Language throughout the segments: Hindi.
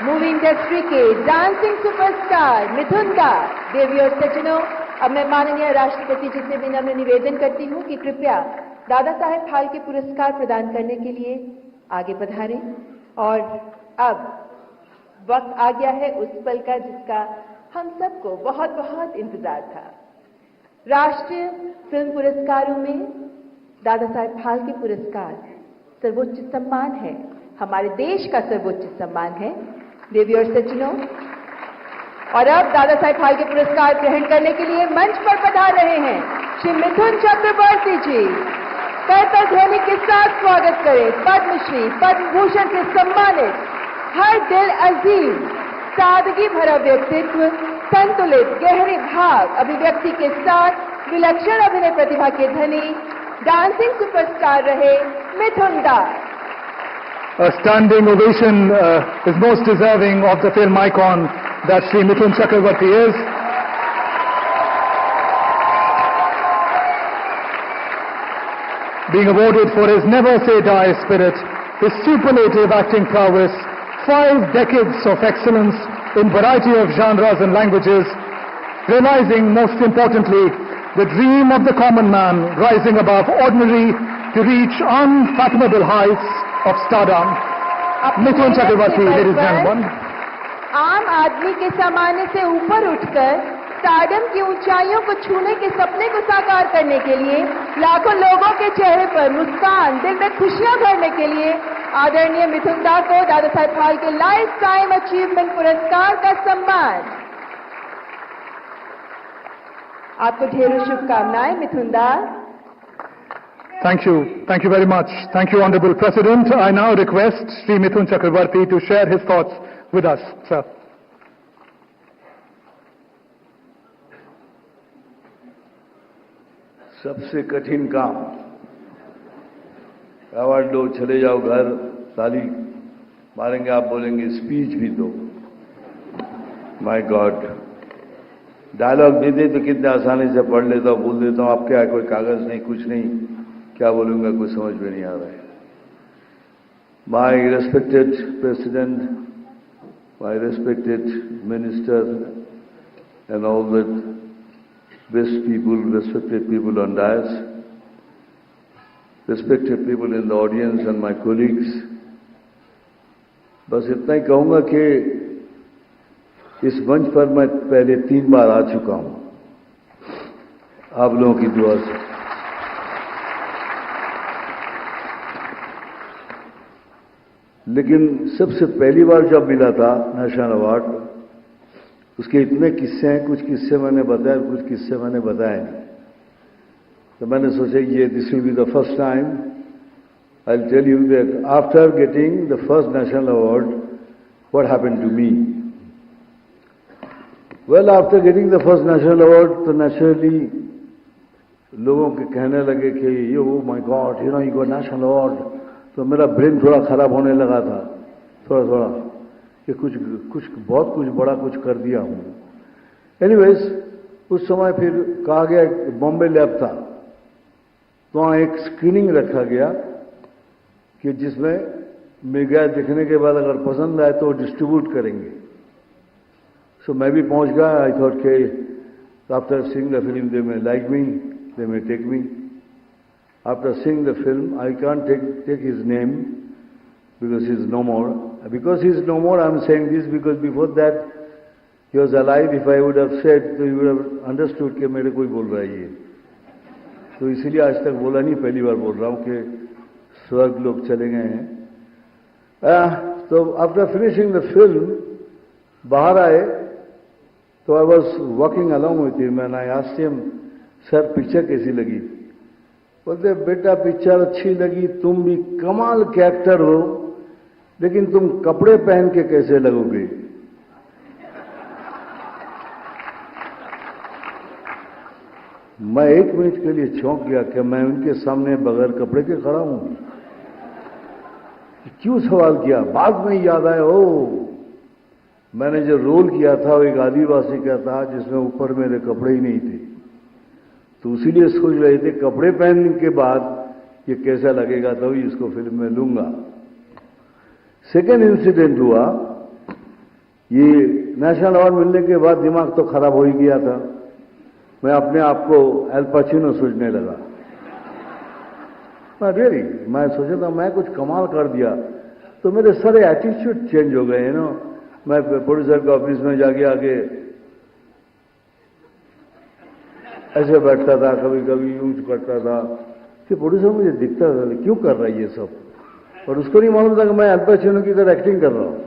मूवी इंडस्ट्री के डांसिंग सुपरस्टार मिथुन दा। देवी और सज्जनों, अब मैं माननीय राष्ट्रपति जी से विनम्र निवेदन करती हूँ कि कृपया दादा साहेब फाल्के पुरस्कार प्रदान करने के लिए आगे पधारें। और अब वक्त आ गया है उस पल का जिसका हम सबको बहुत बहुत इंतजार था। राष्ट्रीय फिल्म पुरस्कारों में दादा साहेब फाल्के पुरस्कार सर्वोच्च सम्मान है, हमारे देश का सर्वोच्च सम्मान है। देवी और सज्जनों, और अब दादा साहेब फाल्के पुरस्कार ग्रहण करने के लिए मंच पर पधार रहे हैं श्री मिथुन चक्रवर्ती जी। करताल ध्वनि के साथ स्वागत करें पद्मश्री पद्म भूषण से सम्मानित हर दिल अजीज, सादगी भरा व्यक्तित्व, संतुलित गहरे भाव अभिव्यक्ति के साथ विलक्षण अभिनय प्रतिभा के धनी डांसिंग सुपरस्टार रहे मिथुन दा। A standing ovation is most deserving of the film icon that Shri Mithun Chakravarti is. Being awarded for his never-say-die spirit, his superlative acting prowess, 5 decades of excellence in variety of genres and languages, realizing most importantly the dream of the common man rising above ordinary to reach unfathomable heights of stardom. Mithun Chakravarti, ladies and gentlemen. आम आदमी के सामान्य से ऊपर उठकर स्टारडम की ऊंचाइयों को छूने के सपने को साकार करने के लिए लाखों लोगों के चेहरे पर मुस्कान, दिल में खुशियां भरने के लिए आदरणीय मिथुन दा को Dada Saheb Phalke life time achievement पुरस्कार का सम्मान। आपको ढेरों शुभकामनाएं मिथुन दा। Thank you very much. Thank you, Honorable President. I now request Shri Mithun Chakravarti to share his thoughts with us, sir. सबसे कठिन काम, अवार्ड लो, चले जाओ घर, ताली मारेंगे, आप बोलेंगे स्पीच भी दो। माय गॉड, डायलॉग भी दे तो कितने आसानी से पढ़ लेता हूँ, बोल देता हूँ। आप क्या, कोई कागज नहीं, कुछ नहीं, क्या बोलूंगा कुछ समझ में नहीं आ रहा है। My respected president, my respected minister and all the best people, respected people on dais, respected people in the audience and my colleagues, बस इतना ही कहूंगा कि इस मंच पर मैं पहले 3 बार आ चुका हूं आप लोगों की दुआ से। लेकिन सबसे पहली बार जब मिला था नेशनल अवार्ड, उसके इतने किस्से हैं, कुछ किस्से मैंने बताए, कुछ किस्से मैंने बताए नहीं। तो मैंने सोचा ये this will be the first time I will tell you that after getting the first national award what happened to me. Well, after getting the first national award तो नेचुरली लोगों के कहने लगे कि yo my god, you know you got national award. तो मेरा ब्रेन थोड़ा खराब होने लगा था, थोड़ा कि कुछ बहुत कुछ बड़ा कुछ कर दिया हूं। एनीवेज, उस समय फिर कहा गया, बॉम्बे लैब था तो वहां एक स्क्रीनिंग रखा गया कि जिसमें मैं गया, देखने के बाद अगर पसंद आए तो डिस्ट्रीब्यूट करेंगे। सो मैं भी पहुंच गया। आई थॉट के after seeing the film they may like me, they may take me. After seeing the film, I can't take his name because he's no more. Because he's no more, I'm saying this because before that he was alive. If I would have said, so you would have understood कि मेरे कोई बोल रहा है ये। तो इसीलिए आज तक बोला नहीं, पहली बार बोल रहा हूँ कि स्वर्ग लोग चले गए हैं। तो आफ्टर फिनिशिंग द फिल्म बाहर आए तो I was walking along with him and I asked him, sir picture कैसी लगी? बोलते, बेटा पिक्चर अच्छी लगी, तुम भी कमाल के एक्टर हो, लेकिन तुम कपड़े पहन के कैसे लगोगे? मैं 1 मिनट के लिए चौंक गया कि मैं उनके सामने बगैर कपड़े के खड़ा हूं। क्यों सवाल किया? बाद में याद आया, ओ मैंने जो रोल किया था वो एक आदिवासी का था जिसमें ऊपर मेरे कपड़े ही नहीं थे। तो इसीलिए सोच रहे थे कपड़े पहनने के बाद ये कैसा लगेगा, तभी इसको फिल्म में लूंगा। सेकेंड इंसिडेंट हुआ ये नेशनल अवार्ड मिलने के बाद दिमाग तो खराब हो ही गया था। मैं अपने आप को एल पचिनो सोचने लगा। रियली मैं सोचा था मैं कुछ कमाल कर दिया, तो मेरे सारे एटीट्यूड चेंज हो गए ना। मैं प्रोड्यूसर के ऑफिस में जाके आगे ऐसे बैठता था, कभी कभी यूं करता था कि प्रोड्यूसर मुझे दिखता था क्यों कर रहा है ये सब, और उसको नहीं मालूम था कि मैं अल पचिनो की तरह एक्टिंग कर रहा हूं।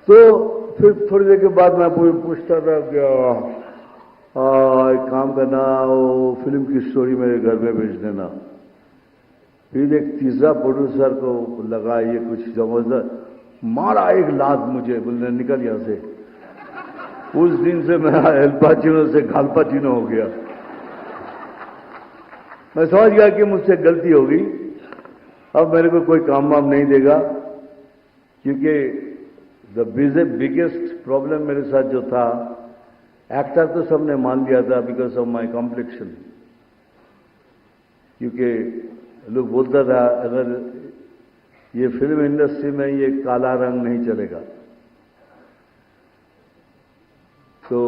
तो फिर थोड़ी देर के बाद मैं पूछता था कि एक काम करना, वो फिल्म की स्टोरी मेरे घर में भेज देना। फिर एक तीसरा प्रोड्यूसर को लगा ये कुछ जबरदस्त, मारा एक लात मुझे, बोलने निकल यहां से। उस दिन से मेरा एल पचिनो से गालपाचिनो हो गया। मैं समझ गया कि मुझसे गलती हो गई, अब मेरे को कोई काम वाम नहीं देगा, क्योंकि द बिगेस्ट प्रॉब्लम मेरे साथ जो था, एक्टर तो सबने मान लिया था बिकॉज ऑफ माई कॉम्प्लेक्शन। क्योंकि लोग बोलता था अगर ये फिल्म इंडस्ट्री में ये काला रंग नहीं चलेगा तो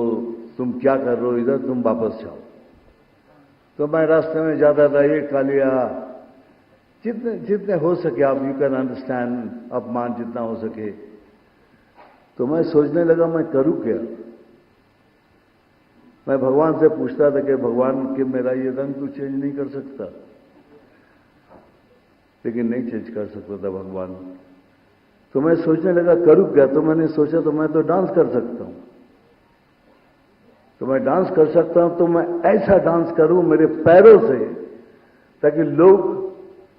तुम क्या कर रहे हो इधर, तुम वापस जाओ। तो मैं रास्ते में जाता था, ये कालिया, जितने जितने हो सके आप, यू कैन अंडरस्टैंड, अपमान जितना हो सके। तो मैं सोचने लगा मैं करूं क्या। मैं भगवान से पूछता था कि भगवान कि मेरा ये रंग तू चेंज नहीं कर सकता, लेकिन नहीं चेंज कर सकता था भगवान। तो मैं सोचने लगा करूं क्या। तो मैंने सोचा तो मैं तो डांस कर सकता हूं, तो मैं डांस कर सकता हूं, तो मैं ऐसा डांस करूं मेरे पैरों से, ताकि लोग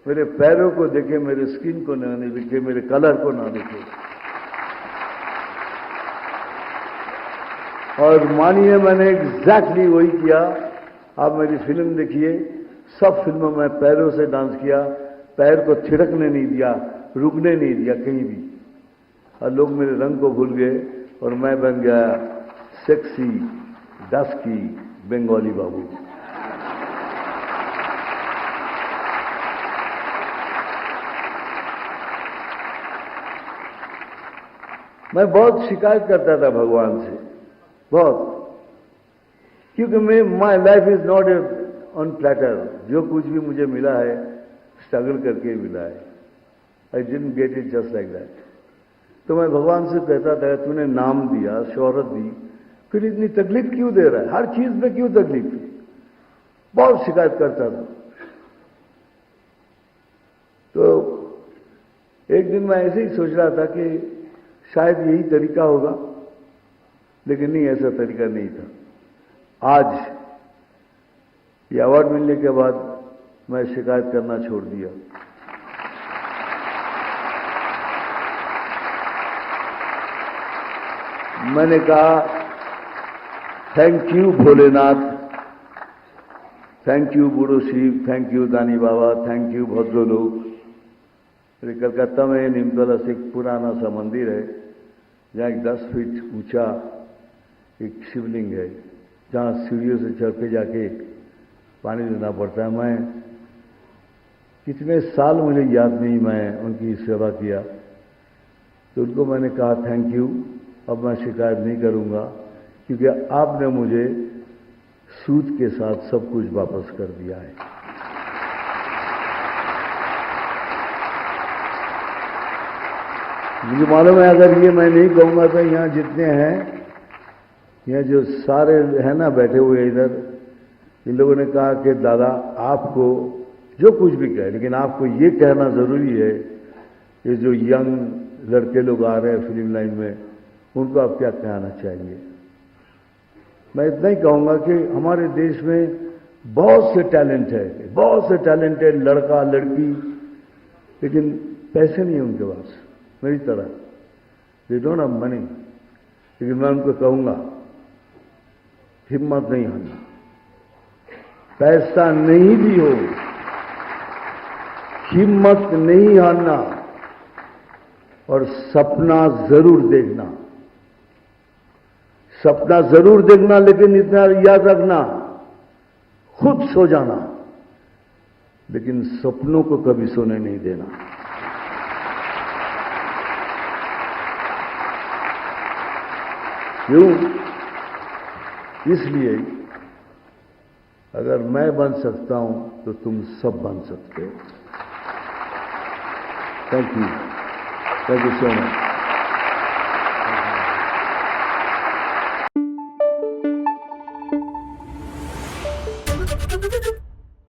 मेरे पैरों को देखे, मेरे स्किन को ना देखे, मेरे कलर को ना देखे। और मानिए मैंने एग्जैक्टली वही किया। आप मेरी फिल्म देखिए, सब फिल्मों में पैरों से डांस किया, पैर को थिरकने नहीं दिया, रुकने नहीं दिया कहीं भी। और लोग मेरे रंग को भूल गए और मैं बन गया सेक्सी डस्की बंगाली बाबू। मैं बहुत शिकायत करता था भगवान से, बहुत, क्योंकि मैं my life is not a on platter. जो कुछ भी मुझे मिला है स्ट्रगल करके मिला है। I didn't get it just like that. तो मैं भगवान से कहता था तूने नाम दिया, शोहरत दी, फिर इतनी तकलीफ क्यों दे रहा है, हर चीज में क्यों तकलीफ। बहुत शिकायत करता था। तो एक दिन मैं ऐसे ही सोच रहा था कि शायद यही तरीका होगा, लेकिन नहीं, ऐसा तरीका नहीं था। आज ये अवार्ड मिलने के बाद मैं शिकायत करना छोड़ दिया। मैंने कहा thank you Bholenath, thank you बूढ़ो शिव, थैंक यू दानी बाबा, थैंक यू भद्रो लोग। कलकत्ता में निमतौला से एक पुराना सा मंदिर है, जहां एक 10 फीट ऊंचा एक शिवलिंग है, जहां सीढ़ियों से चढ़ के जाके पानी देना पड़ता है। मैं कितने साल मुझे याद नहीं, मैं उनकी सेवा किया। तो उनको मैंने कहा थैंक यू, अब मैं शिकायत नहीं करूंगा, क्योंकि आपने मुझे सूद के साथ सब कुछ वापस कर दिया है। मुझे मालूम है अगर ये मैं नहीं कहूंगा तो यहां जितने हैं, यहां जो सारे हैं ना बैठे हुए इधर, इन लोगों ने कहा कि दादा आपको जो कुछ भी कहे, लेकिन आपको ये कहना जरूरी है कि जो यंग लड़के लोग आ रहे हैं फिल्म लाइन में, उनको आप क्या कहना चाहेंगे। मैं इतना ही कहूंगा कि हमारे देश में बहुत से टैलेंट है, बहुत से टैलेंटेड लड़का लड़की, लेकिन पैसे नहीं है उनके पास, मेरी तरह दे डोंट हैव मनी। लेकिन मैं उनको कहूंगा हिम्मत नहीं हारना, पैसा नहीं भी हो हिम्मत नहीं हारना, और सपना जरूर देखना, सपना जरूर देखना, लेकिन इतना याद रखना खुद सो जाना, लेकिन सपनों को कभी सोने नहीं देना। क्यों? इसलिए अगर मैं बन सकता हूं तो तुम सब बन सकते हो। Thank you so much.